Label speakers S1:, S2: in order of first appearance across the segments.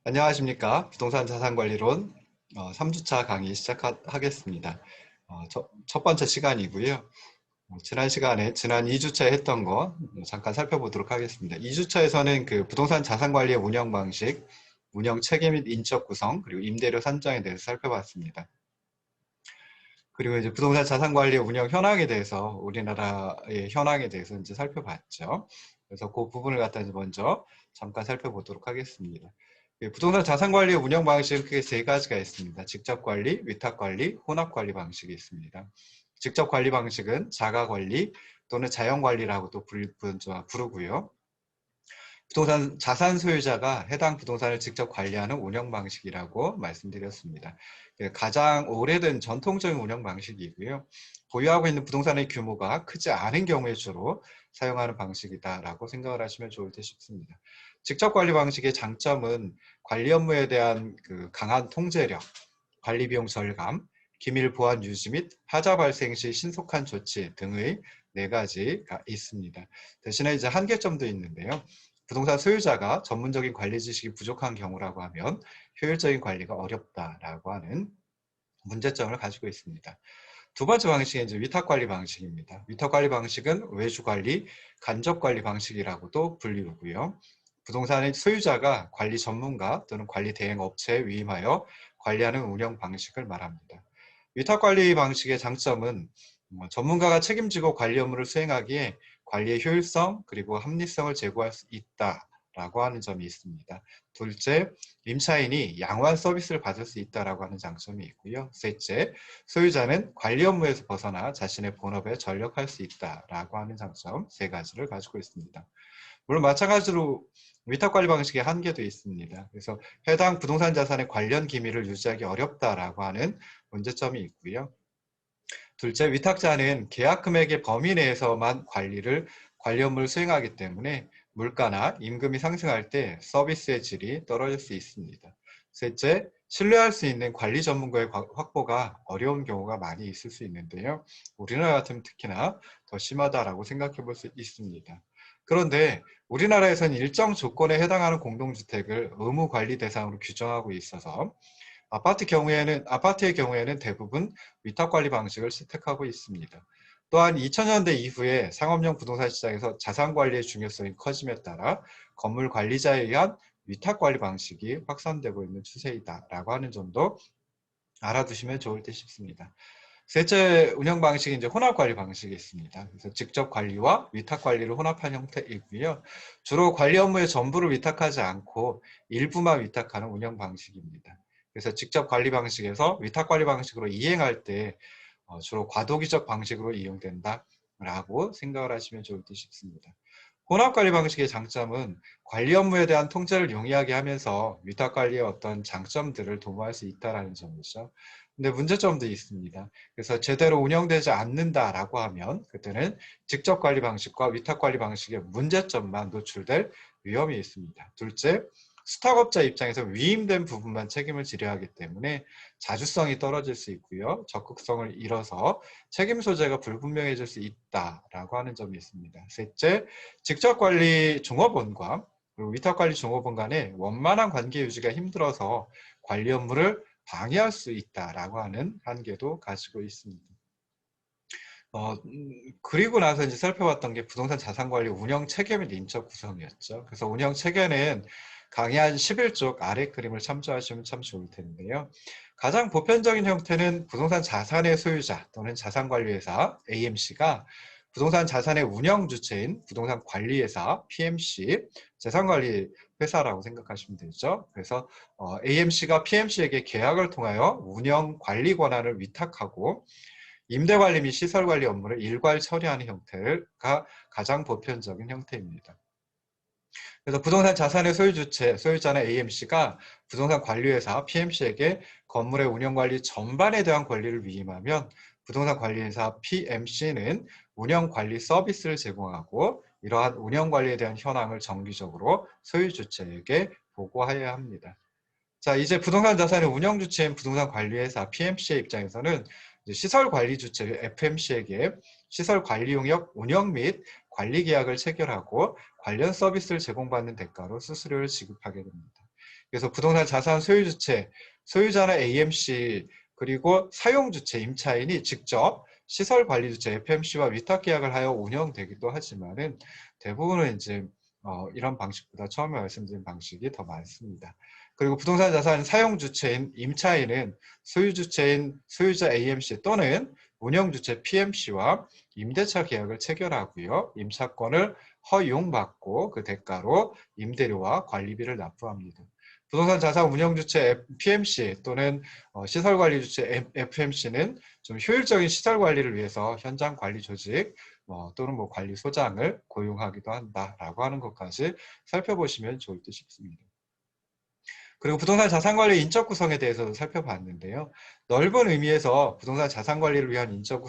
S1: 안녕하십니까. 부동산 자산관리론 3주차 강의 시작하겠습니다. 첫 번째 시간이고요. 지난 시간에 지난 2주차에 했던 거 잠깐 살펴보도록 하겠습니다. 2주차에서는 그 부동산 자산관리의 운영 방식, 운영 체계 및 인적 구성, 그리고 임대료 산정에 대해서 살펴봤습니다. 그리고 이제 부동산 자산관리의 운영 현황에 대해서 우리나라의 현황에 대해서 이제 살펴봤죠. 그래서 그 부분을 갖다 이제 먼저 잠깐 살펴보도록 하겠습니다. 부동산 자산관리의 운영 방식은 크게 세 가지가 있습니다. 직접관리, 위탁관리, 혼합관리 방식이 있습니다. 직접관리 방식은 자가관리 또는 자연관리라고 또 부르고요. 부동산 자산 소유자가 해당 부동산을 직접 관리하는 운영 방식이라고 말씀드렸습니다. 가장 오래된 전통적인 운영 방식이고요. 보유하고 있는 부동산의 규모가 크지 않은 경우에 주로 사용하는 방식이다라고 생각을 하시면 좋을 듯 싶습니다. 직접 관리 방식의 장점은 관리 업무에 대한 그 강한 통제력, 관리 비용 절감, 기밀 보안 유지 및 하자 발생 시 신속한 조치 등의 네 가지가 있습니다. 대신에 이제 한계점도 있는데요. 부동산 소유자가 전문적인 관리 지식이 부족한 경우라고 하면 효율적인 관리가 어렵다라고 하는 문제점을 가지고 있습니다. 두 번째 방식은 이제 위탁관리 방식입니다. 위탁관리 방식은 외주관리, 간접관리 방식이라고도 불리고요. 부동산의 소유자가 관리 전문가 또는 관리 대행 업체에 위임하여 관리하는 운영 방식을 말합니다. 위탁관리 방식의 장점은 전문가가 책임지고 관리 업무를 수행하기에 관리의 효율성 그리고 합리성을 제고할 수 있다라고 하는 점이 있습니다. 둘째, 임차인이 양호한 서비스를 받을 수 있다라고 하는 장점이 있고요. 셋째, 소유자는 관리 업무에서 벗어나 자신의 본업에 전력할 수 있다라고 하는 장점 세 가지를 가지고 있습니다. 물론 마찬가지로 위탁관리 방식의 한계도 있습니다. 그래서 해당 부동산 자산의 관련 기밀을 유지하기 어렵다라고 하는 문제점이 있고요. 둘째, 위탁자는 계약 금액의 범위 내에서만 관리 업무를 수행하기 때문에 물가나 임금이 상승할 때 서비스의 질이 떨어질 수 있습니다. 셋째, 신뢰할 수 있는 관리 전문가의 확보가 어려운 경우가 많이 있을 수 있는데요. 우리나라 같으면 특히나 더 심하다라고 생각해 볼 수 있습니다. 그런데 우리나라에서는 일정 조건에 해당하는 공동주택을 의무 관리 대상으로 규정하고 있어서 아파트의 경우에는 대부분 위탁관리 방식을 채택하고 있습니다. 또한 2000년대 이후에 상업용 부동산 시장에서 자산관리의 중요성이 커짐에 따라 건물 관리자에 의한 위탁관리 방식이 확산되고 있는 추세이다라고 하는 점도 알아두시면 좋을 듯 싶습니다. 셋째 운영 방식이 이제 혼합 관리 방식이 있습니다. 그래서 직접 관리와 위탁 관리를 혼합한 형태이고요. 주로 관리 업무의 전부를 위탁하지 않고 일부만 위탁하는 운영 방식입니다. 그래서 직접 관리 방식에서 위탁 관리 방식으로 이행할 때 주로 과도기적 방식으로 이용된다라고 생각을 하시면 좋을 듯 싶습니다. 혼합 관리 방식의 장점은 관리 업무에 대한 통제를 용이하게 하면서 위탁 관리의 어떤 장점들을 도모할 수 있다는 점이죠. 근데 문제점도 있습니다. 그래서 제대로 운영되지 않는다라고 하면 그때는 직접 관리 방식과 위탁 관리 방식의 문제점만 노출될 위험이 있습니다. 둘째, 수탁업자 입장에서 위임된 부분만 책임을 지려야 하기 때문에 자주성이 떨어질 수 있고요. 적극성을 잃어서 책임 소재가 불분명해질 수 있다라고 하는 점이 있습니다. 셋째, 직접 관리 종업원과 그리고 위탁 관리 종업원 간의 원만한 관계 유지가 힘들어서 관리 업무를 방해할 수 있다라고 하는 한계도 가지고 있습니다. 그리고 나서 이제 살펴봤던 게 부동산 자산관리 운영 체계 및 인적 구성이었죠. 그래서 운영 체계는 강의 한 11쪽 아래 그림을 참조하시면 참 좋을 텐데요. 가장 보편적인 형태는 부동산 자산의 소유자 또는 자산관리회사 AMC가 부동산 자산의 운영 주체인 부동산 관리회사 PMC, 자산관리 회사라고 생각하시면 되죠. 그래서 AMC가 PMC에게 계약을 통하여 운영 관리 권한을 위탁하고 임대관리 및 시설관리 업무를 일괄 처리하는 형태가 가장 보편적인 형태입니다. 그래서 부동산 자산의 소유자는 AMC가 부동산 관리회사 PMC에게 건물의 운영관리 전반에 대한 권리를 위임하면 부동산 관리회사 PMC는 운영관리 서비스를 제공하고 이러한 운영관리에 대한 현황을 정기적으로 소유주체에게 보고해야 합니다. 자, 이제 부동산 자산의 운영 주체인 부동산 관리회사 PMC의 입장에서는 시설 관리 주체 FMC에게 시설 관리 용역 운영 및 관리 계약을 체결하고 관련 서비스를 제공받는 대가로 수수료를 지급하게 됩니다. 그래서 부동산 자산 소유주체, 소유자는 AMC, 그리고 사용주체, 임차인이 직접 시설관리주체, FMC와 위탁계약을 하여 운영되기도 하지만은 대부분은 이제 이런 방식보다 처음에 말씀드린 방식이 더 많습니다. 그리고 부동산 자산 사용주체인 임차인은 소유주체인 소유자 AMC 또는 운영주체 PMC와 임대차 계약을 체결하고요. 임차권을 허용받고 그 대가로 임대료와 관리비를 납부합니다. 부동산 자산 운영주체 PMC 또는 시설관리주체 FMC는 좀 효율적인 시설관리를 위해서 현장 관리 조직 또는 뭐 관리소장을 고용하기도 한다라고 하는 것까지 살펴보시면 좋을 듯 싶습니다. 그리고 부동산 자산관리 인적 구성에 대해서도 살펴봤는데요. 넓은 의미에서 부동산 자산관리를 위한 인적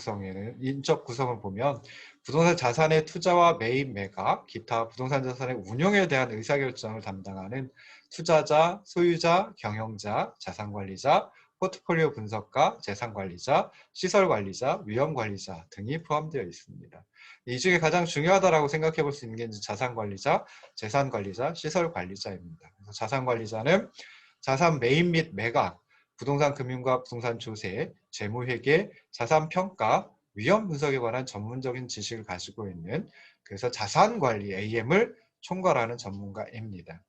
S1: 구성을 보면 부동산 자산의 투자와 매입, 매각, 기타 부동산 자산의 운용에 대한 의사결정을 담당하는 투자자, 소유자, 경영자, 자산관리자, 포트폴리오 분석가, 재산관리자, 시설관리자, 위험관리자 등이 포함되어 있습니다. 이 중에 가장 중요하다고 생각해 볼 수 있는 게 이제 자산관리자, 재산관리자, 시설관리자입니다. 그래서 자산관리자는 자산 매입 및 매각, 부동산 금융과 부동산 조세, 재무회계, 자산평가, 위험 분석에 관한 전문적인 지식을 가지고 있는 그래서 자산관리 AM을 총괄하는 전문가입니다.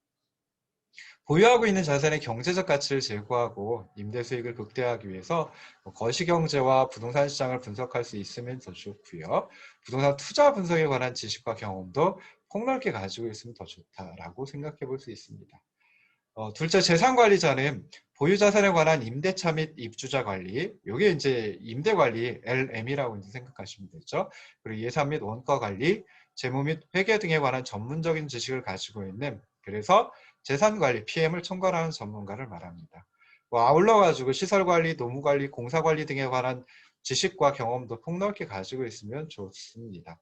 S1: 보유하고 있는 자산의 경제적 가치를 제고하고 임대 수익을 극대화하기 위해서 거시경제와 부동산 시장을 분석할 수 있으면 더 좋고요. 부동산 투자 분석에 관한 지식과 경험도 폭넓게 가지고 있으면 더 좋다라고 생각해 볼 수 있습니다. 둘째, 재산관리자는 보유자산에 관한 임대차 및 입주자 관리, 이게 이제 임대관리 LM이라고 이제 생각하시면 되죠. 그리고 예산 및 원가 관리, 재무 및 회계 등에 관한 전문적인 지식을 가지고 있는 그래서 재산관리 PM을 총괄하는 전문가를 말합니다. 아울러 가지고 시설관리, 노무관리, 공사관리 등에 관한 지식과 경험도 폭넓게 가지고 있으면 좋습니다.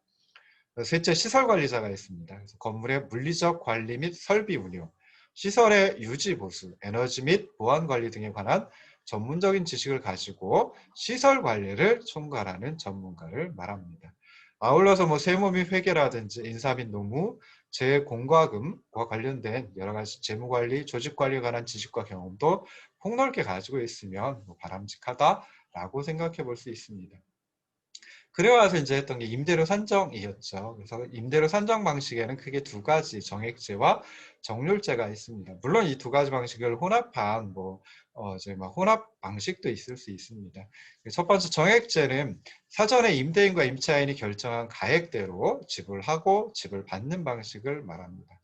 S1: 셋째, 시설관리자가 있습니다. 그래서 건물의 물리적 관리 및 설비 운용, 시설의 유지 보수, 에너지 및 보안 관리 등에 관한 전문적인 지식을 가지고 시설 관리를 총괄하는 전문가를 말합니다. 아울러서 뭐 세무 및 회계라든지 인사 및 노무, 재공과금과 관련된 여러 가지 재무 관리, 조직 관리에 관한 지식과 경험도 폭넓게 가지고 있으면 바람직하다라고 생각해 볼 수 있습니다. 그래와서 이제 했던 게 임대료 산정이었죠. 그래서 임대료 산정 방식에는 크게 두 가지 정액제와 정률제가 있습니다. 물론 이 두 가지 방식을 혼합한 이제 혼합 방식도 있을 수 있습니다. 첫 번째 정액제는 사전에 임대인과 임차인이 결정한 가액대로 지불하고 지불받는 방식을 말합니다.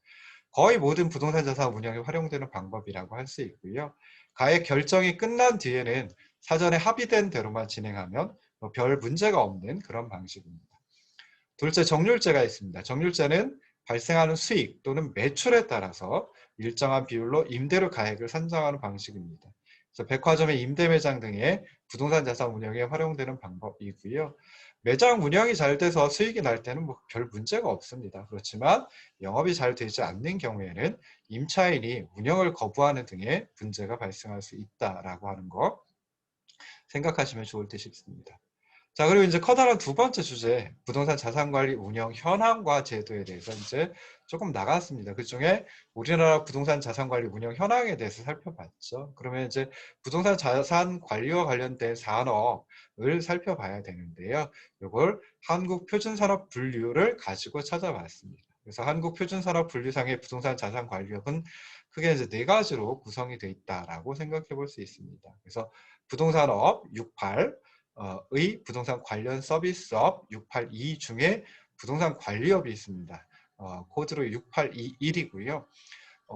S1: 거의 모든 부동산 자산 운영에 활용되는 방법이라고 할 수 있고요. 가액 결정이 끝난 뒤에는 사전에 합의된 대로만 진행하면 별 문제가 없는 그런 방식입니다. 둘째, 정률제가 있습니다. 정률제는 발생하는 수익 또는 매출에 따라서 일정한 비율로 임대료 가액을 산정하는 방식입니다. 그래서 백화점의 임대 매장 등의 부동산 자산 운영에 활용되는 방법이고요. 매장 운영이 잘 돼서 수익이 날 때는 별 문제가 없습니다. 그렇지만 영업이 잘 되지 않는 경우에는 임차인이 운영을 거부하는 등의 문제가 발생할 수 있다라고 하는 거 생각하시면 좋을 듯 싶습니다. 자, 그리고 이제 커다란 두 번째 주제, 부동산 자산관리 운영 현황과 제도에 대해서 이제 조금 나갔습니다. 그 중에 우리나라 부동산 자산관리 운영 현황에 대해서 살펴봤죠. 그러면 이제 부동산 자산관리와 관련된 산업을 살펴봐야 되는데요. 이걸 한국표준산업 분류를 가지고 찾아봤습니다. 그래서 한국표준산업 분류상의 부동산 자산관리업은 크게 이제 네 가지로 구성이 되어 있다라고 생각해 볼 수 있습니다. 그래서 부동산업 68, 의 부동산 관련 서비스업 682 중에 부동산 관리업이 있습니다. 코드로 6821이고요.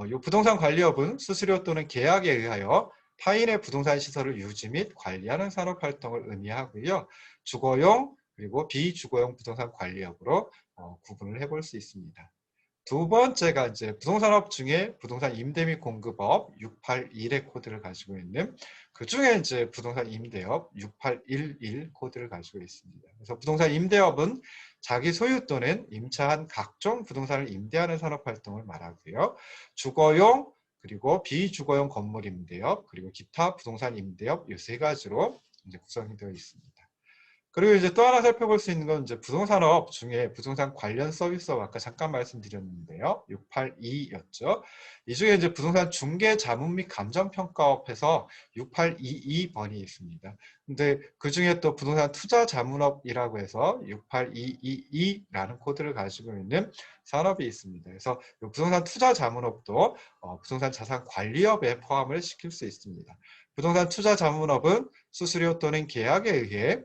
S1: 이 부동산 관리업은 수수료 또는 계약에 의하여 타인의 부동산 시설을 유지 및 관리하는 산업활동을 의미하고요. 주거용 그리고 비주거용 부동산 관리업으로 구분을 해볼 수 있습니다. 두 번째가 이제 부동산업 중에 부동산 임대 및 공급업 681의 코드를 가지고 있는 그 중에 이제 부동산 임대업 6811 코드를 가지고 있습니다. 그래서 부동산 임대업은 자기 소유 또는 임차한 각종 부동산을 임대하는 산업활동을 말하고요. 주거용 그리고 비주거용 건물 임대업 그리고 기타 부동산 임대업 이 세 가지로 이제 구성이 되어 있습니다. 그리고 이제 또 하나 살펴볼 수 있는 건 이제 부동산업 중에 부동산 관련 서비스업 아까 잠깐 말씀드렸는데요. 6822였죠. 이 중에 이제 부동산 중개 자문 및 감정평가업에서 6822번이 있습니다. 근데 그 중에 또 부동산 투자 자문업이라고 해서 68222라는 코드를 가지고 있는 산업이 있습니다. 그래서 이 부동산 투자 자문업도 부동산 자산 관리업에 포함을 시킬 수 있습니다. 부동산 투자 자문업은 수수료 또는 계약에 의해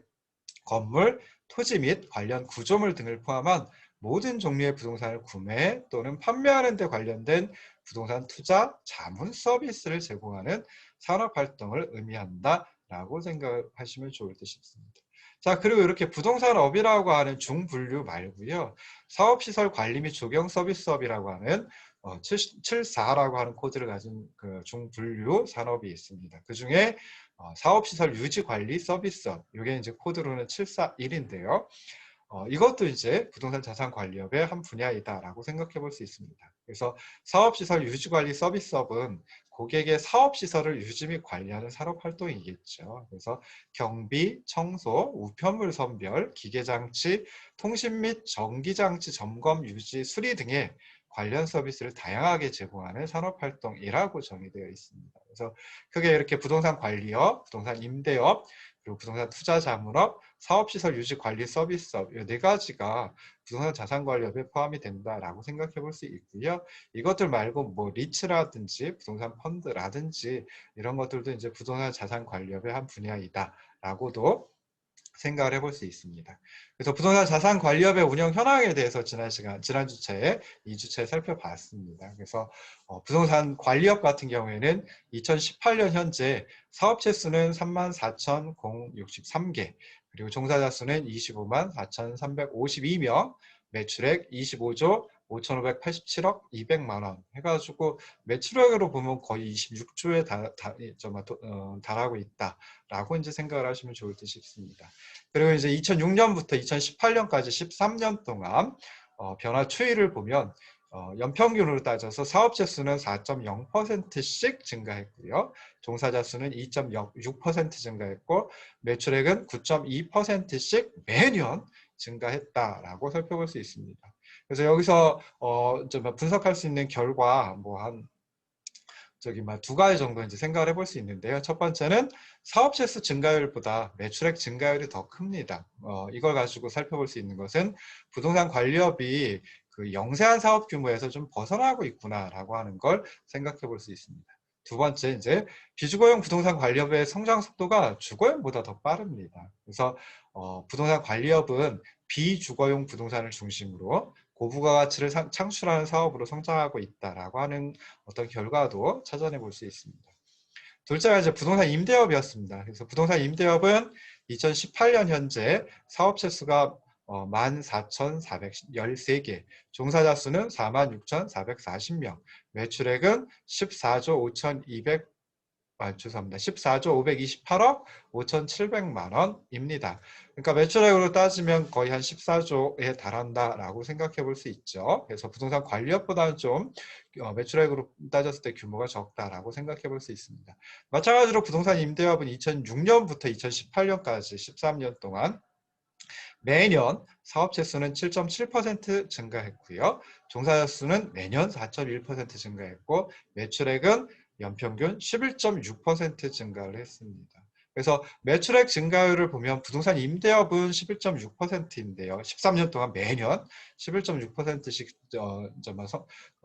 S1: 건물, 토지 및 관련 구조물 등을 포함한 모든 종류의 부동산을 구매 또는 판매하는 데 관련된 부동산 투자 자문 서비스를 제공하는 산업활동을 의미한다라고 생각하시면 좋을 듯 싶습니다. 자, 그리고 이렇게 부동산업이라고 하는 중분류 말고요. 사업시설 관리 및 조경 서비스업이라고 하는 74라고 하는 코드를 가진 그 중분류 산업이 있습니다. 그 중에 사업시설 유지관리 서비스업, 이게 이제 코드로는 741인데요. 이것도 이제 부동산 자산관리업의 한 분야이다라고 생각해 볼 수 있습니다. 그래서 사업시설 유지관리 서비스업은 고객의 사업시설을 유지 및 관리하는 산업활동이겠죠. 그래서 경비, 청소, 우편물 선별, 기계장치, 통신 및 전기장치 점검, 유지, 수리 등의 관련 서비스를 다양하게 제공하는 산업활동이라고 정의되어 있습니다. 그래서 크게 이렇게 부동산 관리업, 부동산 임대업, 그리고 부동산 투자 자문업, 사업시설 유지 관리 서비스업 이 네 가지가 부동산 자산 관리업에 포함이 된다라고 생각해 볼 수 있고요. 이것들 말고 뭐 리츠라든지 부동산 펀드라든지 이런 것들도 이제 부동산 자산 관리업의 한 분야이다라고도 생각을 해볼 수 있습니다. 그래서 부동산 자산 관리업의 운영 현황에 대해서 지난 주차에 2주차에 살펴봤습니다. 그래서 부동산 관리업 같은 경우에는 2018년 현재 사업체 수는 34,063개, 그리고 종사자 수는 25만 4,352명, 매출액 25조 5,587억 200만 원 해가지고 매출액으로 보면 거의 26조에 달하고 있다라고 이제 생각을 하시면 좋을 듯 싶습니다. 그리고 이제 2006년부터 2018년까지 13년 동안 변화 추이를 보면 연평균으로 따져서 사업체 수는 4.0%씩 증가했고요. 종사자 수는 2.6% 증가했고 매출액은 9.2%씩 매년 증가했다라고 살펴볼 수 있습니다. 그래서 여기서 분석할 수 있는 결과 두 가지 정도 이제 생각을 해볼 수 있는데요. 첫 번째는 사업체 수 증가율보다 매출액 증가율이 더 큽니다. 이걸 가지고 살펴볼 수 있는 것은 부동산 관리업이 그 영세한 사업 규모에서 좀 벗어나고 있구나라고 하는 걸 생각해 볼 수 있습니다. 두 번째, 이제 비주거용 부동산 관리업의 성장 속도가 주거용보다 더 빠릅니다. 그래서 부동산 관리업은 비주거용 부동산을 중심으로 고부가가치를 창출하는 사업으로 성장하고 있다라고 하는 어떤 결과도 찾아내 볼 수 있습니다. 둘째가 이제 부동산 임대업이었습니다. 그래서 부동산 임대업은 2018년 현재 사업체 수가 14,413개, 종사자 수는 46,440명, 매출액은 14조 528억 5,700만 원입니다. 그러니까 매출액으로 따지면 거의 한 14조에 달한다라고 생각해 볼 수 있죠. 그래서 부동산 관리업보다는 좀 매출액으로 따졌을 때 규모가 적다라고 생각해 볼 수 있습니다. 마찬가지로 부동산 임대업은 2006년부터 2018년까지 13년 동안 매년 사업체 수는 7.7% 증가했고요. 종사자 수는 매년 4.1% 증가했고 매출액은 연평균 11.6% 증가를 했습니다. 그래서 매출액 증가율을 보면 부동산 임대업은 11.6%인데요. 13년 동안 매년 11.6%씩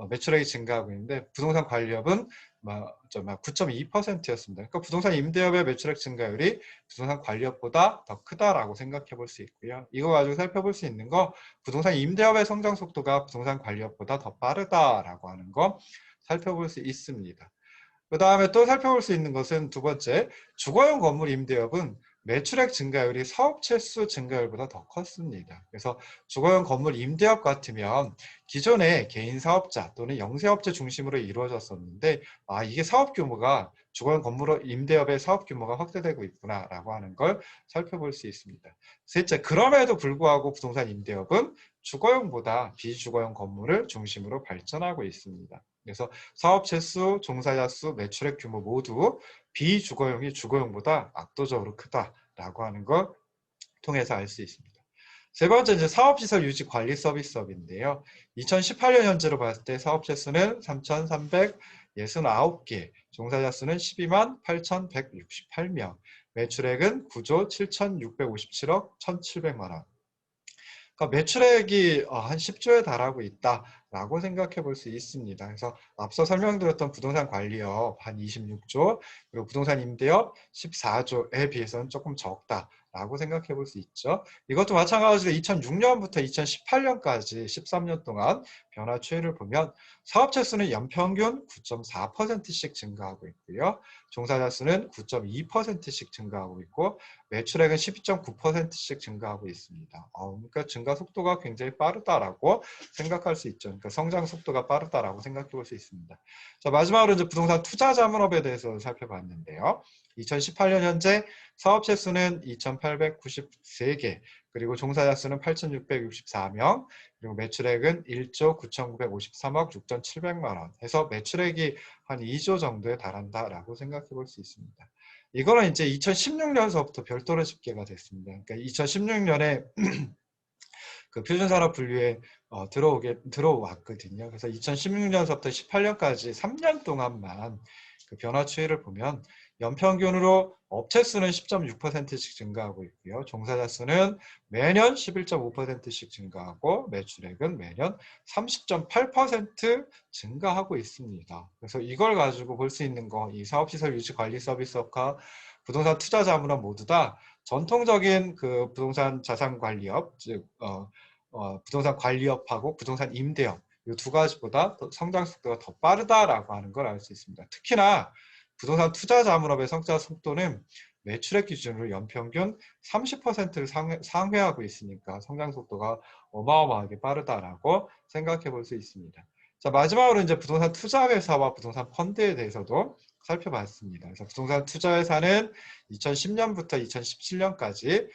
S1: 매출액이 증가하고 있는데 부동산 관리업은 9.2%였습니다. 그러니까 부동산 임대업의 매출액 증가율이 부동산 관리업보다 더 크다라고 생각해 볼 수 있고요. 이거 가지고 살펴볼 수 있는 거 부동산 임대업의 성장 속도가 부동산 관리업보다 더 빠르다라고 하는 거 살펴볼 수 있습니다. 그 다음에 또 살펴볼 수 있는 것은 두 번째, 주거용 건물 임대업은 매출액 증가율이 사업체 수 증가율보다 더 컸습니다. 그래서 주거용 건물 임대업 같으면 기존에 개인 사업자 또는 영세업체 중심으로 이루어졌었는데 이게 사업 규모가 주거용 건물 임대업의 사업 규모가 확대되고 있구나라고 하는 걸 살펴볼 수 있습니다. 셋째, 그럼에도 불구하고 부동산 임대업은 주거용보다 비주거용 건물을 중심으로 발전하고 있습니다. 그래서 사업체 수, 종사자 수, 매출액 규모 모두 비주거용이 주거용보다 압도적으로 크다라고 하는 걸 통해서 알 수 있습니다. 세 번째 이제 사업시설 유지 관리 서비스업인데요. 2018년 현재로 봤을 때 사업체 수는 3,369개, 종사자 수는 12만 8,168명, 매출액은 9조 7,657억 1,700만 원. 그러니까 매출액이 한 10조에 달하고 있다라고 생각해 볼 수 있습니다. 그래서 앞서 설명드렸던 부동산 관리업 한 26조, 그리고 부동산 임대업 14조에 비해서는 조금 적다라고 생각해 볼 수 있죠. 이것도 마찬가지로 2006년부터 2018년까지 13년 동안 변화 추이를 보면 사업체 수는 연평균 9.4%씩 증가하고 있고요. 종사자 수는 9.2%씩 증가하고 있고, 매출액은 12.9%씩 증가하고 있습니다. 그러니까 증가 속도가 굉장히 빠르다라고 생각할 수 있죠. 그러니까 성장 속도가 빠르다라고 생각해 볼 수 있습니다. 자, 마지막으로 이제 부동산 투자 자문업에 대해서 살펴봤는데요. 2018년 현재 사업체 수는 2,893개, 그리고 종사자 수는 8,664명, 그리고 매출액은 1조 9,953억 6,700만 원 해서 매출액이 한 2조 정도에 달한다라고 생각해 볼 수 있습니다. 이거는 이제 2016년서부터 별도로 집계가 됐습니다. 그러니까 2016년에 그 표준산업 분류에 들어왔거든요. 그래서 2016년서부터 18년까지 3년 동안만 그 변화 추이를 보면 연평균으로 업체 수는 10.6%씩 증가하고 있고요. 종사자 수는 매년 11.5%씩 증가하고 매출액은 매년 30.8% 증가하고 있습니다. 그래서 이걸 가지고 볼 수 있는 거, 이 사업시설 유지 관리 서비스업과 부동산 투자 자문업 모두 다 전통적인 그 부동산 자산 관리업, 즉 부동산 관리업하고 부동산 임대업 이 두 가지보다 성장 속도가 더 빠르다라고 하는 걸 알 수 있습니다. 특히나 부동산 투자 자문업의 성장 속도는 매출액 기준으로 연평균 30%를 상회하고 있으니까 성장 속도가 어마어마하게 빠르다라고 생각해 볼 수 있습니다. 자, 마지막으로 이제 부동산 투자회사와 부동산 펀드에 대해서도 살펴봤습니다. 그래서 부동산 투자회사는 2010년부터 2017년까지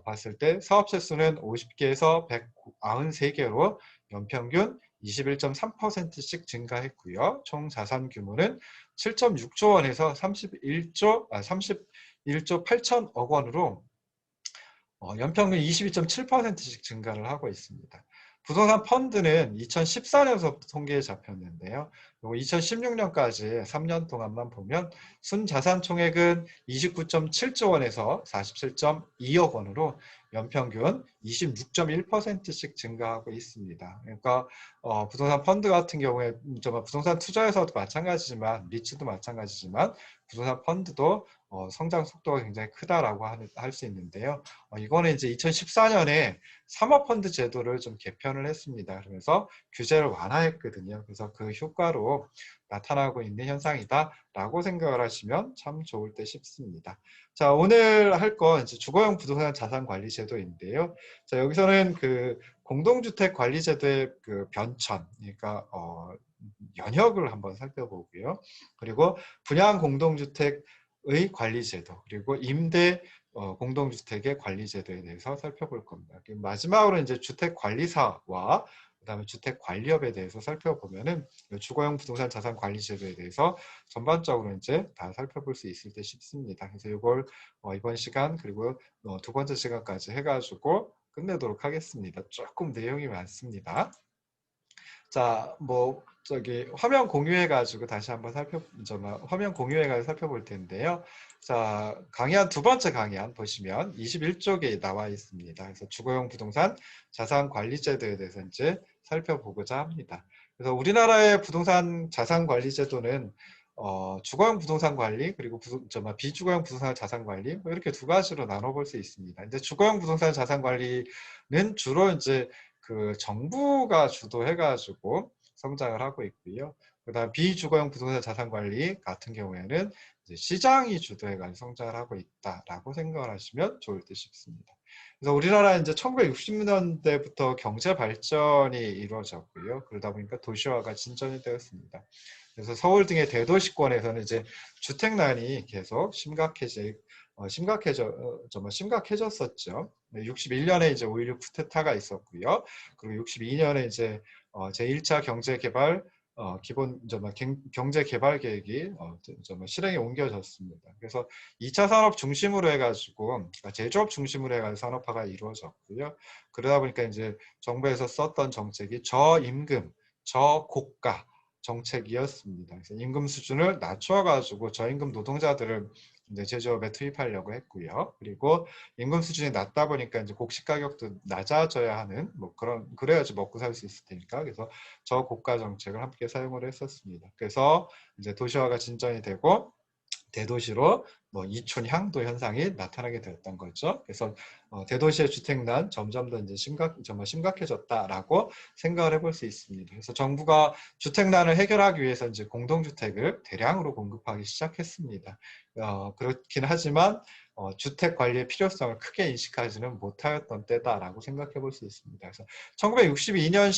S1: 봤을 때 사업체 수는 50개에서 193개로 연평균 21.3%씩 증가했고요. 총 자산 규모는 7.6조 원에서 31조 8천억 원으로 연평균 22.7%씩 증가를 하고 있습니다. 부동산 펀드는 2014년서부터 통계에 잡혔는데요. 2016년까지 3년 동안만 보면 순자산 총액은 29.7조 원에서 47.2억 원으로 연평균 26.1%씩 증가하고 있습니다. 그러니까 부동산 펀드 같은 경우에 부동산 투자에서도 마찬가지지만 리츠도 마찬가지지만 부동산 펀드도 성장 속도가 굉장히 크다라고 할 수 있는데요. 이거는 이제 2014년에 사모펀드 제도를 좀 개편을 했습니다. 그래서 규제를 완화했거든요. 그래서 그 효과로 나타나고 있는 현상이다라고 생각을 하시면 참 좋을 듯 싶습니다. 자, 오늘 할 건 이제 주거용 부동산 자산 관리 제도인데요. 자, 여기서는 그 공동주택 관리 제도의 그 변천, 그러니까 연혁을 한번 살펴보고요. 그리고 분양 공동주택의 관리 제도, 그리고 임대 공동주택의 관리 제도에 대해서 살펴볼 겁니다. 마지막으로 이제 주택관리사와 그다음에 주택관리업에 대해서 살펴보면은 주거용 부동산 자산 관리 제도에 대해서 전반적으로 이제 다 살펴볼 수 있을 듯 싶습니다. 그래서 이걸 이번 시간 그리고 두 번째 시간까지 해가지고 끝내도록 하겠습니다. 조금 내용이 많습니다. 자, 뭐 화면 공유해가지고 다시 한번 화면 공유해가지고 살펴볼 텐데요. 자, 강의한 두 번째 강의안 보시면 21쪽에 나와 있습니다. 그래서 주거용 부동산 자산 관리 제도에 대해서 이제 살펴보고자 합니다. 그래서 우리나라의 부동산 자산 관리 제도는 주거용 부동산 관리 그리고 비주거용 부동산 자산 관리 뭐 이렇게 두 가지로 나눠볼 수 있습니다. 이제 주거용 부동산 자산 관리는 주로 이제 그 정부가 주도해가지고 성장을 하고 있고요. 그다음 비주거용 부동산 자산 관리 같은 경우에는 이제 시장이 주도해가지고 성장을 하고 있다라고 생각을 하시면 좋을 듯 싶습니다. 그래서 우리나라 이제 1960년대부터 경제 발전이 이루어졌고요. 그러다 보니까 도시화가 진전이 되었습니다. 그래서 서울 등의 대도시권에서는 이제 주택난이 계속 심각해졌었죠. 61년에 이제 5.16 쿠데타가 있었고요. 그리고 62년에 이제 제1차 경제개발 기본 경제 개발 계획이 실행에 옮겨졌습니다. 그래서 2차 산업 중심으로 해가지고 그러니까 제조업 중심으로 해가지고 산업화가 이루어졌고요. 그러다 보니까 이제 정부에서 썼던 정책이 저임금, 저고가 정책이었습니다. 그래서 임금 수준을 낮춰가지고 저임금 노동자들을 이제 제조업에 투입하려고 했고요. 그리고 임금 수준이 낮다 보니까 이제 곡식 가격도 낮아져야 하는 뭐 그래야지 먹고 살 수 있을 테니까. 그래서 저고가 정책을 함께 사용을 했었습니다. 그래서 이제 도시화가 진전이 되고 대도시로 뭐 이촌 향도 현상이 나타나게 되었던 거죠. 그래서 대도시의 주택난 점점 더 이제 정말 심각해졌다라고 생각을 해볼 수 있습니다. 그래서 정부가 주택난을 해결하기 위해서 이제 공동주택을 대량으로 공급하기 시작했습니다. 그렇긴 하지만 주택 관리의 필요성을 크게 인식하지는 못하였던 때다라고 생각해 볼 수 있습니다. 그래서 1962년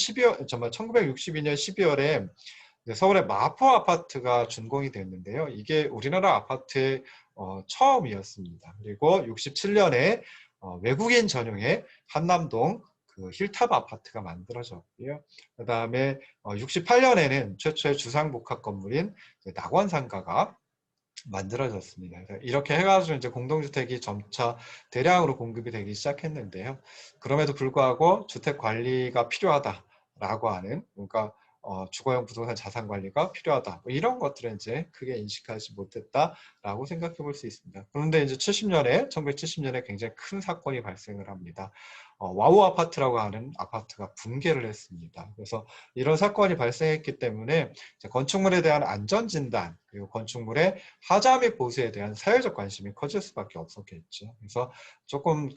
S1: 12월에 서울의 마포 아파트가 준공이 됐는데요. 이게 우리나라 아파트의 처음이었습니다. 그리고 67년에 외국인 전용의 한남동 그 힐탑 아파트가 만들어졌고요. 그 다음에 68년에는 최초의 주상복합 건물인 낙원상가가 만들어졌습니다. 이렇게 해가지고 이제 공동주택이 점차 대량으로 공급이 되기 시작했는데요. 그럼에도 불구하고 주택 관리가 필요하다라고 하는, 그러니까 주거용 부동산 자산 관리가 필요하다. 뭐 이런 것들은 이제 크게 인식하지 못했다라고 생각해 볼 수 있습니다. 그런데 이제 1970년에 굉장히 큰 사건이 발생을 합니다. 와우 아파트라고 하는 아파트가 붕괴를 했습니다. 그래서 이런 사건이 발생했기 때문에 건축물에 대한 안전진단, 그리고 건축물의 하자 및 보수에 대한 사회적 관심이 커질 수밖에 없었겠죠. 그래서 조금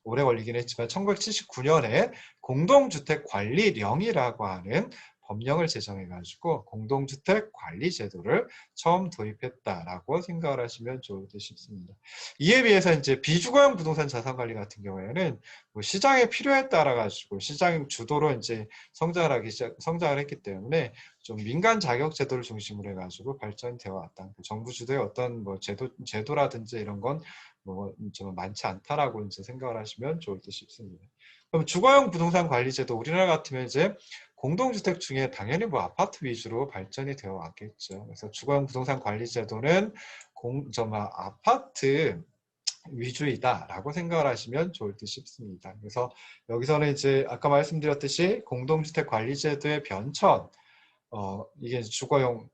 S1: 오래 걸리긴 했지만 1979년에 공동주택관리령이라고 하는 법령을 제정해가지고 공동주택 관리 제도를 처음 도입했다라고 생각을 하시면 좋을 듯 싶습니다. 이에 비해서 이제 비주거용 부동산 자산 관리 같은 경우에는 뭐 시장의 필요에 따라 가지고 시장 주도로 이제 성장을 했기 때문에 좀 민간 자격 제도를 중심으로 해가지고 발전되어 왔다. 정부 주도의 어떤 뭐 제도라든지 이런 건 뭐 좀 많지 않다라고 이제 생각을 하시면 좋을 듯 싶습니다. 그럼 주거용 부동산 관리 제도 우리나라 같으면 이제 공동주택 중에 당연히 뭐 아파트 위주로 발전이 되어 왔겠죠. 그래서 주거용 부동산 관리 제도는 아파트 위주이다라고 생각을 하시면 좋을 듯 싶습니다. 그래서 여기서는 이제 아까 말씀드렸듯이 공동주택 관리제도의 변천, 이게 주거용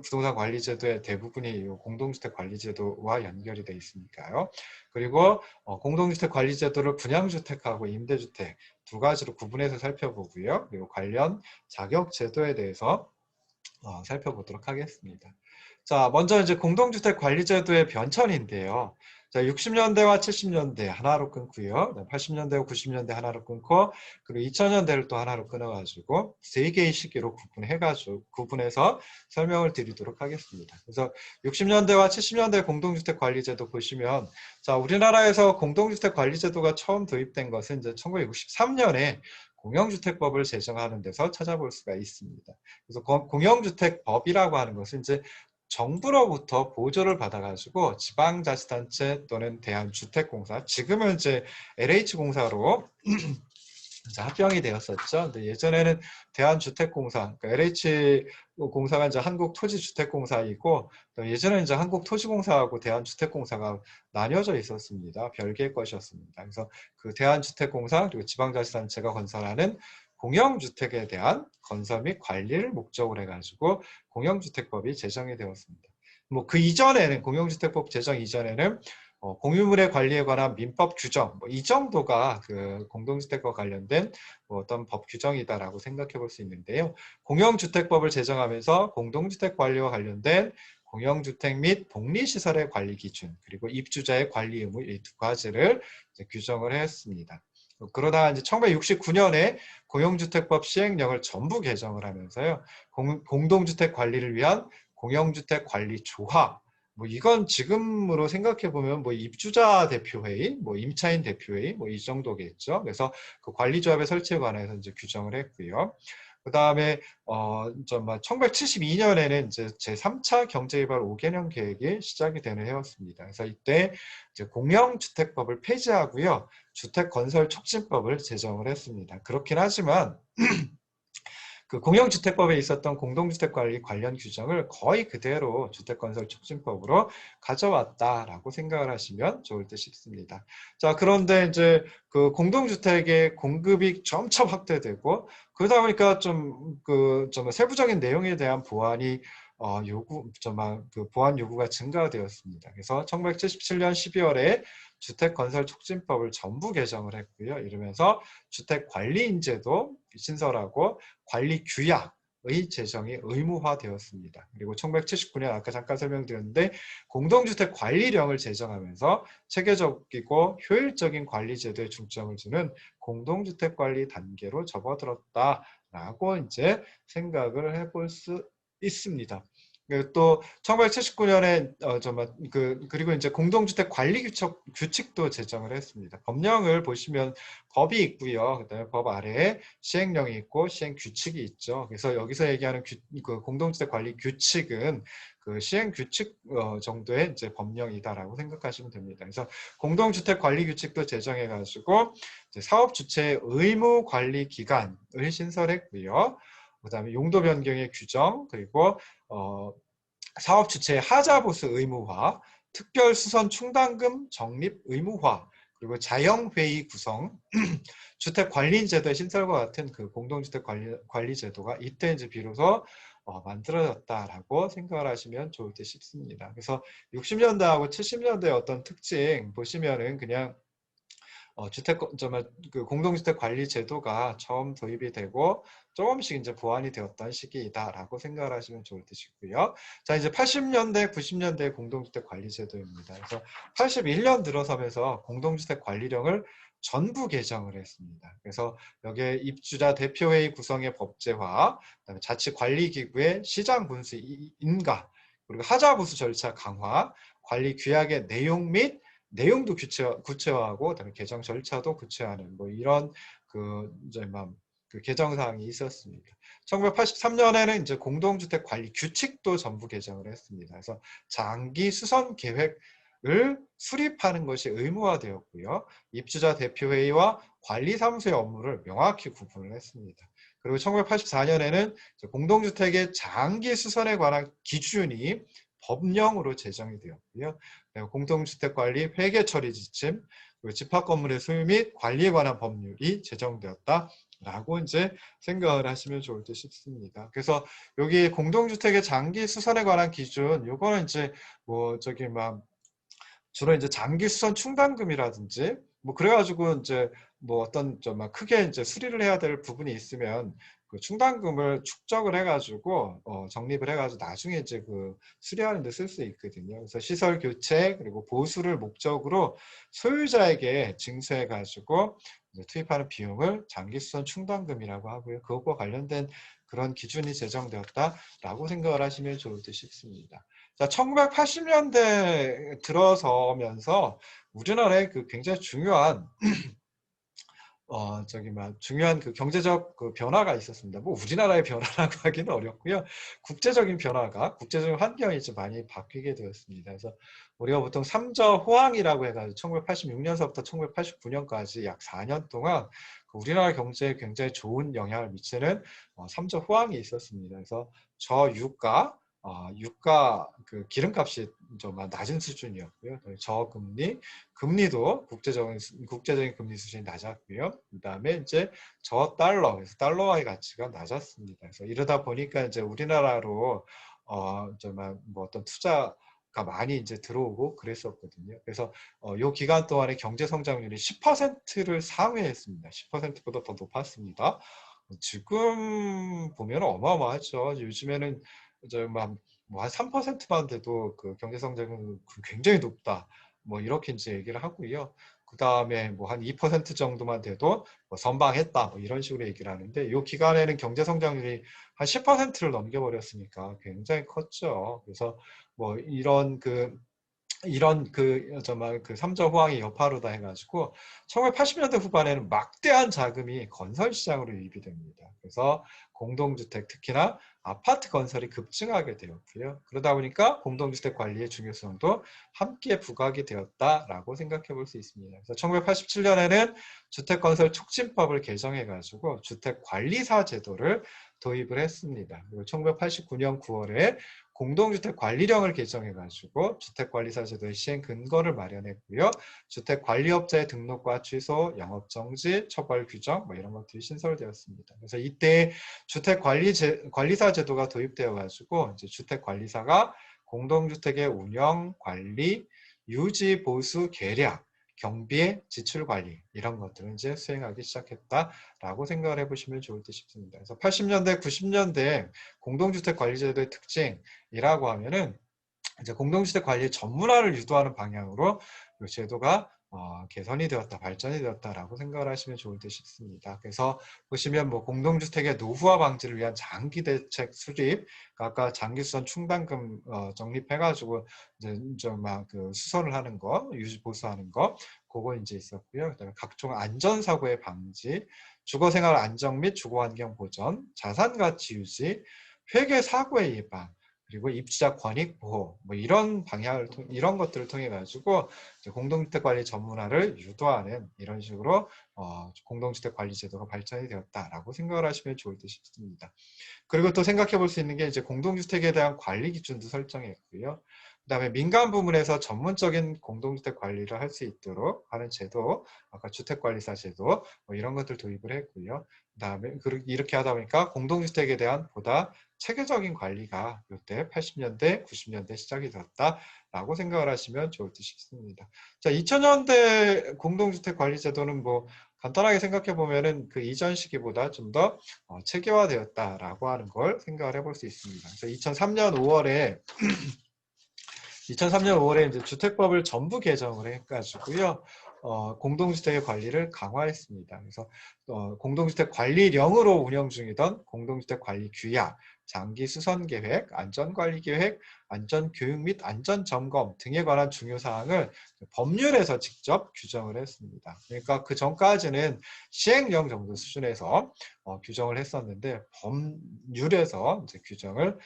S1: 부동산 관리제도의 대부분이 공동주택 관리제도와 연결이 되어 있으니까요. 그리고 공동주택 관리제도를 분양주택하고 임대주택 두 가지로 구분해서 살펴보고요. 그리고 관련 자격제도에 대해서 살펴보도록 하겠습니다. 자, 먼저 이제 공동주택 관리제도의 변천인데요. 자, 60년대와 70년대 하나로 끊고요. 80년대와 90년대 하나로 끊고, 그리고 2000년대를 또 하나로 끊어가지고 세 개의 시기로 구분해서 설명을 드리도록 하겠습니다. 그래서 60년대와 70년대 공동주택 관리제도 보시면, 자, 우리나라에서 공동주택 관리제도가 처음 도입된 것은 이제 1963년에 공영주택법을 제정하는 데서 찾아볼 수가 있습니다. 그래서 공영주택법이라고 하는 것은 이제 정부로부터 보조를 받아가지고 지방자치단체 또는 대한주택공사, 지금은 이제 LH공사로 합병이 되었었죠. 근데 예전에는 대한주택공사, 그러니까 LH공사가 이제 한국토지주택공사이고, 예전에는 이제 한국토지공사하고 대한주택공사가 나뉘어져 있었습니다. 별개의 것이었습니다. 그래서 그 대한주택공사 그리고 지방자치단체가 건설하는 공영주택에 대한 건설 및 관리를 목적으로 해가지고 공영주택법이 제정이 되었습니다. 뭐 그 이전에는 공영주택법 제정 이전에는 공유물의 관리에 관한 민법 규정, 뭐 이 정도가 그 공동주택과 관련된 뭐 어떤 법 규정이다라고 생각해 볼 수 있는데요. 공영주택법을 제정하면서 공동주택 관리와 관련된 공영주택 및 복리시설의 관리 기준, 그리고 입주자의 관리 의무 이 두 가지를 규정을 했습니다. 그러다가 이제 1969년에 공영주택법 시행령을 전부 개정을 하면서요. 공동주택 관리를 위한 공영주택 관리 조합, 뭐 이건 지금으로 생각해 보면 뭐 입주자 대표회의, 뭐 임차인 대표회의, 뭐 이 정도겠죠. 그래서 그 관리조합의 설치에 관해서 이제 규정을 했고요. 그 다음에 1972년에는 이제 제3차 경제개발 5개년 계획이 시작이 되는 해였습니다. 그래서 이때 이제 공영주택법을 폐지하고요, 주택건설촉진법을 제정을 했습니다. 그렇긴 하지만 그 공영주택법에 있었던 공동주택관리 관련 규정을 거의 그대로 주택건설촉진법으로 가져왔다라고 생각을 하시면 좋을 듯 싶습니다. 자, 그런데 이제 그 공동주택의 공급이 점차 확대되고 그러다 보니까 좀 세부적인 내용에 대한 보완이 그 보완 요구가 증가되었습니다. 그래서 1977년 12월에 주택건설촉진법을 전부 개정을 했고요. 이러면서 주택관리인제도 신설하고 관리규약의 제정이 의무화되었습니다. 그리고 1979년 아까 잠깐 설명드렸는데 공동주택관리령을 제정하면서 체계적이고 효율적인 관리제도에 중점을 두는 공동주택관리 단계로 접어들었다라고 이제 생각을 해볼 수 있습니다. 또 1979년에 그리고 이제 공동주택 관리 규칙도 제정을 했습니다. 법령을 보시면 법이 있고요. 그다음에 법 아래에 시행령이 있고 시행 규칙이 있죠. 그래서 여기서 얘기하는 그 공동주택 관리 규칙은 그 시행 규칙 정도의 이제 법령이다라고 생각하시면 됩니다. 그래서 공동주택 관리 규칙도 제정해 가지고 사업 주체의 의무 관리 기간을 신설했고요. 그다음에 용도 변경의 규정, 그리고 사업 주체의 하자 보수 의무화, 특별 수선 충당금 적립 의무화, 그리고 자영회의 구성, 주택관리제도의 신설과 같은 그 공동주택 관리 제도가 이때 이제 비로소 만들어졌다라고 생각을 하시면 좋을 듯 싶습니다. 그래서 60년대하고 70년대의 어떤 특징 보시면은 그냥 그 공동주택 관리 제도가 처음 도입이 되고 조금씩 이제 보완이 되었던 시기이다라고 생각을 하시면 좋을 듯 싶고요. 자, 이제 80년대, 90년대 공동주택 관리 제도입니다. 그래서 81년 들어서면서 공동주택 관리령을 전부 개정을 했습니다. 그래서 여기에 입주자 대표회의 구성의 법제화, 그다음에 자치관리기구의 시장 분수 인가, 그리고 하자보수 절차 강화, 관리 규약의 내용 및 내용도 구체화하고 그다음에 개정 절차도 구체화하는 뭐 이런 그 개정 사항이 있었습니다. 1983년에는 이제 공동주택 관리 규칙도 전부 개정을 했습니다. 그래서 장기 수선 계획을 수립하는 것이 의무화되었고요. 입주자 대표회의와 관리사무소의 업무를 명확히 구분을 했습니다. 그리고 1984년에는 공동주택의 장기 수선에 관한 기준이 법령으로 제정이 되었고요. 공동주택관리 회계 처리 지침, 그리고 집합건물의 소유 및 관리에 관한 법률이 제정되었다라고 이제 생각을 하시면 좋을 듯 싶습니다. 그래서 여기 공동주택의 장기 수선에 관한 기준, 요거는 이제 주로 이제 장기 수선 충당금이라든지 뭐 그래가지고 이제 뭐 어떤 크게 이제 수리를 해야 될 부분이 있으면 그 충당금을 축적을 해가지고 적립을 해가지고 나중에 이제 그 수리하는 데 쓸 수 있거든요. 그래서 시설 교체 그리고 보수를 목적으로 소유자에게 징수해가지고 투입하는 비용을 장기 수선 충당금이라고 하고요. 그것과 관련된 그런 기준이 제정되었다라고 생각을 하시면 좋을 듯 싶습니다. 자, 1980년대 들어서면서 우리나라에 그 굉장히 중요한 중요한 그 경제적 그 변화가 있었습니다. 뭐 우리나라의 변화라고 하기는 어렵고요. 국제적인 변화가, 국제적인 환경이 좀 많이 바뀌게 되었습니다. 그래서 우리가 보통 삼저 호황이라고 해가지고 1986년서부터 1989년까지 약 4년 동안 그 우리나라 경제에 굉장히 좋은 영향을 미치는 삼저 호황이 있었습니다. 그래서 저유가, 유가 그 기름값이 좀 낮은 수준이었고요. 저금리, 금리도 국제적인 금리 수준이 낮았고요. 그다음에 이제 저달러, 그래서 달러화의 가치가 낮았습니다. 그래서 이러다 보니까 이제 우리나라로 뭐 어떤 투자가 많이 이제 들어오고 그랬었거든요. 그래서 요 기간 동안에 경제 성장률이 10%를 상회했습니다. 10%보다 더 높았습니다. 지금 보면 어마어마하죠. 요즘에는 이제 뭐한 3%만 돼도 그 경제 성장률은 굉장히 높다. 뭐 이렇게 이제 얘기를 하고요. 그 다음에 뭐 한 2% 정도만 돼도 뭐 선방했다. 뭐 이런 식으로 얘기를 하는데 이 기간에는 경제 성장률이 한 10%를 넘겨버렸으니까 굉장히 컸죠. 그래서 뭐 이런 그 삼저 호황의 여파로다 해가지고 1980년대 후반에는 막대한 자금이 건설 시장으로 유입이 됩니다. 그래서 공동주택 특히나 아파트 건설이 급증하게 되었고요. 그러다 보니까 공동주택 관리의 중요성도 함께 부각이 되었다라고 생각해 볼 수 있습니다. 그래서 1987년에는 주택건설 촉진법을 개정해 가지고 주택관리사 제도를 도입을 했습니다. 그리고 1989년 9월에 공동주택관리령을 개정해가지고 주택관리사 제도의 시행 근거를 마련했고요. 주택관리업자의 등록과 취소, 영업정지, 처벌 규정 뭐 이런 것들이 신설되었습니다. 그래서 이때 주택관리사 제도가 도입되어가지고 이제 주택관리사가 공동주택의 운영, 관리, 유지, 보수, 계량, 경비, 지출 관리 이런 것들을 이제 수행하기 시작했다라고 생각을 해보시면 좋을 듯 싶습니다. 그래서 80년대, 90년대 공동주택 관리제도의 특징이라고 하면은 이제 공동주택 관리 전문화를 유도하는 방향으로 이 제도가 개선이 되었다, 발전이 되었다라고 생각을 하시면 좋을 듯 싶습니다. 그래서 보시면 뭐 공동주택의 노후화 방지를 위한 장기 대책 수립, 아까 장기수선 충당금 적립해가지고 이제 좀막그 수선을 하는 거, 유지 보수하는 거, 그거 이제 있었고요. 그다음에 각종 안전사고의 방지, 주거생활 안정 및 주거환경 보전, 자산가치 유지, 회계 사고의 예방, 그리고 입주자 권익 보호 뭐 이런 방향을 이런 것들을 통해 가지고 공동주택 관리 전문화를 유도하는 이런 식으로 공동주택 관리 제도가 발전이 되었다라고 생각을 하시면 좋을 듯 싶습니다. 그리고 또 생각해 볼 수 있는 게 이제 공동주택에 대한 관리 기준도 설정했고요. 그다음에 민간 부문에서 전문적인 공동주택 관리를 할 수 있도록 하는 제도, 아까 주택관리사 제도 뭐 이런 것들 도입을 했고요. 그다음에 이렇게 하다 보니까 공동주택에 대한 보다 체계적인 관리가 이때 80년대, 90년대 시작이 되었다라고 생각을 하시면 좋을 듯 싶습니다. 자, 2000년대 공동주택 관리 제도는 뭐 간단하게 생각해 보면은 그 이전 시기보다 좀 더 체계화되었다라고 하는 걸 생각을 해볼 수 있습니다. 그래서 2003년 5월에 이제 주택법을 전부 개정을 해가지고요. 공동주택의 관리를 강화했습니다. 그래서 공동주택 관리령으로 운영 중이던 공동주택 관리 규약, 장기 수선 계획, 안전관리 계획, 안전교육 및 안전점검 등에 관한 중요 사항을 법률에서 직접 규정을 했습니다. 그러니까 그 전까지는 시행령 정도 수준에서 규정을 했었는데 법률에서 이제 규정을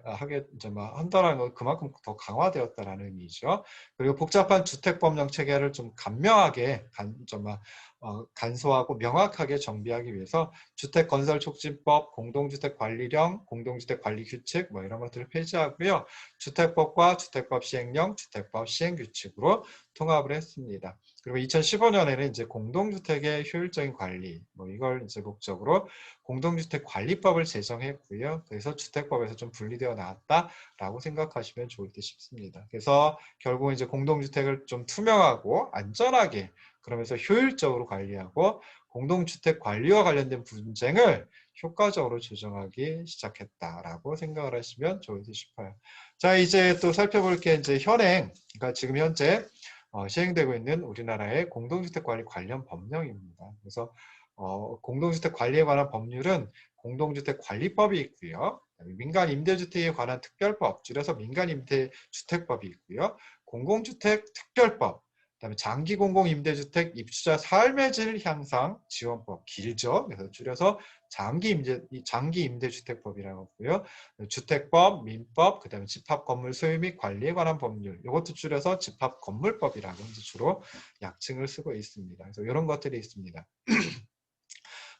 S1: 하게 이제 한다라는 건 그만큼 더 강화되었다라는 의미죠. 그리고 복잡한 주택법령 체계를 좀 간명하게 간소하고 명확하게 정비하기 위해서 주택건설촉진법, 공동주택관리령, 공동주택관리규칙 뭐 이런 것들을 폐지하고요. 주택법과 주택법 시행령, 주택법 시행규칙으로 통합을 했습니다. 그리고 2015년에는 이제 공동주택의 효율적인 관리 뭐 이걸 이제 목적으로 공동주택관리법을 제정했고요. 그래서 주택법에서 좀 분리되어 나왔다라고 생각하시면 좋을 듯 싶습니다. 그래서 결국 이제 공동주택을 좀 투명하고 안전하게 그러면서 효율적으로 관리하고 공동주택 관리와 관련된 분쟁을 효과적으로 조정하기 시작했다라고 생각을 하시면 좋을 듯 싶어요. 자, 이제 또 살펴볼 게 이제 그러니까 지금 현재 시행되고 있는 우리나라의 공동주택 관리 관련 법령입니다. 그래서 공동주택 관리에 관한 법률은 공동주택관리법이 있고요. 민간 임대주택에 관한 특별법, 줄여서 민간임대주택법이 있고요. 공공주택 특별법, 그다음에 장기공공임대주택 입주자 삶의 질 향상 지원법, 길죠. 그래서 줄여서 장기임대주택법이라고 하고요. 주택법, 민법, 그다음에 집합건물 소유 및 관리에 관한 법률, 이것도 줄여서 집합건물법이라고 이제 주로 약칭을 쓰고 있습니다. 그래서 이런 것들이 있습니다.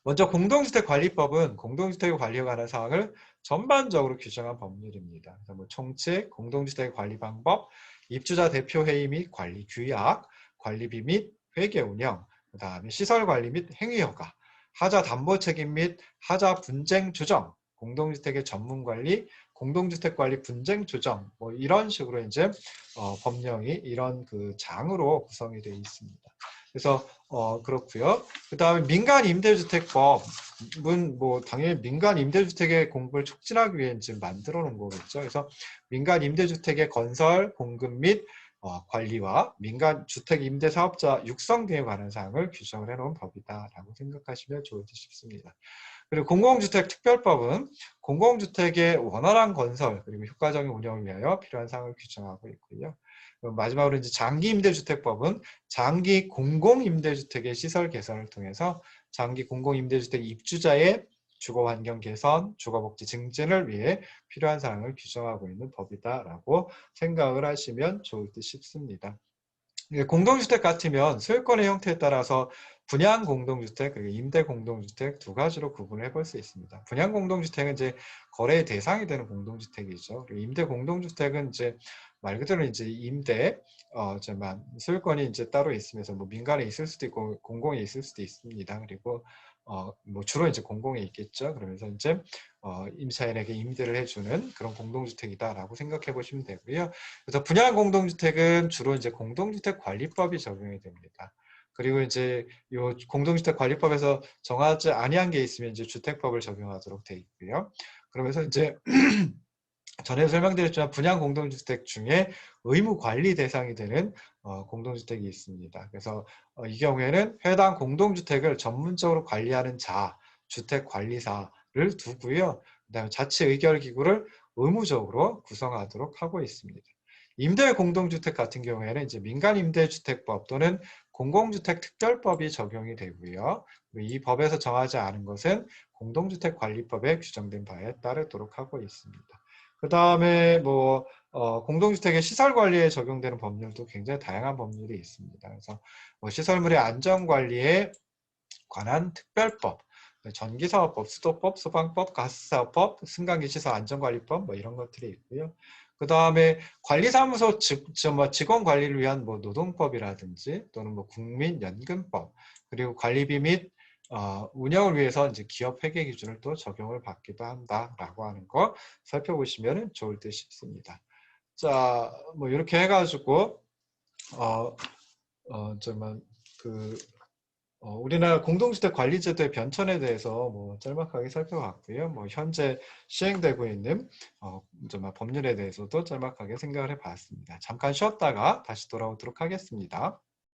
S1: 먼저 공동주택관리법은 공동주택 관리에 관한 사항을 전반적으로 규정한 법률입니다. 그래서 뭐 총칙, 공동주택 관리 방법, 입주자 대표 회의 및 관리 규약, 관리비 및 회계 운영, 그 다음에 시설 관리 및 행위 허가, 하자 담보 책임 및 하자 분쟁 조정, 공동주택의 전문 관리, 공동주택 관리 분쟁 조정, 뭐 이런 식으로 이제 법령이 이런 그 장으로 구성이 되어 있습니다. 그래서 그렇고요. 그 다음에 민간 임대주택법은 뭐 당연히 민간 임대주택의 공급을 촉진하기 위해 지금 만들어 놓은 거겠죠. 그래서 민간 임대주택의 건설, 공급 및 관리와 민간 주택 임대 사업자 육성 등에 관한 사항을 규정을 해놓은 법이다라고 생각하시면 좋을 듯 싶습니다. 그리고 공공주택 특별법은 공공주택의 원활한 건설 그리고 효과적인 운영을 위하여 필요한 사항을 규정하고 있고요. 마지막으로 이제 장기임대주택법은 장기 공공임대주택의 시설 개선을 통해서 장기 공공임대주택 입주자의 주거환경 개선, 주거복지 증진을 위해 필요한 사항을 규정하고 있는 법이다라고 생각을 하시면 좋을 듯 싶습니다. 예, 공동주택 같으면 소유권의 형태에 따라서 분양 공동주택 그리고 임대 공동주택 두 가지로 구분을 해볼 수 있습니다. 분양 공동주택은 이제 거래의 대상이 되는 공동주택이죠. 그리고 임대 공동주택은 이제 말 그대로 이제 임대 소유권이 이제 따로 있으면서 뭐 민간에 있을 수도 있고 공공에 있을 수도 있습니다. 그리고 뭐 주로 이제 공공에 있겠죠. 그러면서 이제 임차인에게 임대를 해주는 그런 공동주택이다라고 생각해 보시면 되고요. 그래서 분양 공동주택은 주로 이제 공동주택관리법이 적용이 됩니다. 그리고 이제 요 공동주택관리법에서 정하지 아니한 게 있으면 이제 주택법을 적용하도록 되어 있고요. 그러면서 이제 전에 설명드렸지만 분양 공동주택 중에 의무 관리 대상이 되는 공동주택이 있습니다. 그래서 이 경우에는 해당 공동주택을 전문적으로 관리하는 자, 주택관리사를 두고요. 그다음에 자치 의결기구를 의무적으로 구성하도록 하고 있습니다. 임대 공동주택 같은 경우에는 이제 민간임대주택법 또는 공공주택특별법이 적용이 되고요. 이 법에서 정하지 않은 것은 공동주택관리법에 규정된 바에 따르도록 하고 있습니다. 그 다음에 뭐 공동주택의 시설관리에 적용되는 법률도 굉장히 다양한 법률이 있습니다. 그래서 뭐 시설물의 안전관리에 관한 특별법, 전기사업법, 수도법, 소방법, 가스사업법, 승강기 시설 안전관리법 뭐 이런 것들이 있고요. 그 다음에 관리사무소 직원 관리를 위한 뭐 노동법이라든지 또는 뭐 국민연금법 그리고 관리비 및 운영을 위해서 이제 기업 회계 기준을 또 적용을 받기도 한다라고 하는 거 살펴보시면 좋을 듯 싶습니다. 자, 뭐 이렇게 해가지고 정말 우리나라 공동주택 관리제도의 변천에 대해서 뭐 짤막하게 살펴봤고요. 뭐 현재 시행되고 있는 정말 법률에 대해서도 짤막하게 생각을 해봤습니다. 잠깐 쉬었다가 다시 돌아오도록 하겠습니다.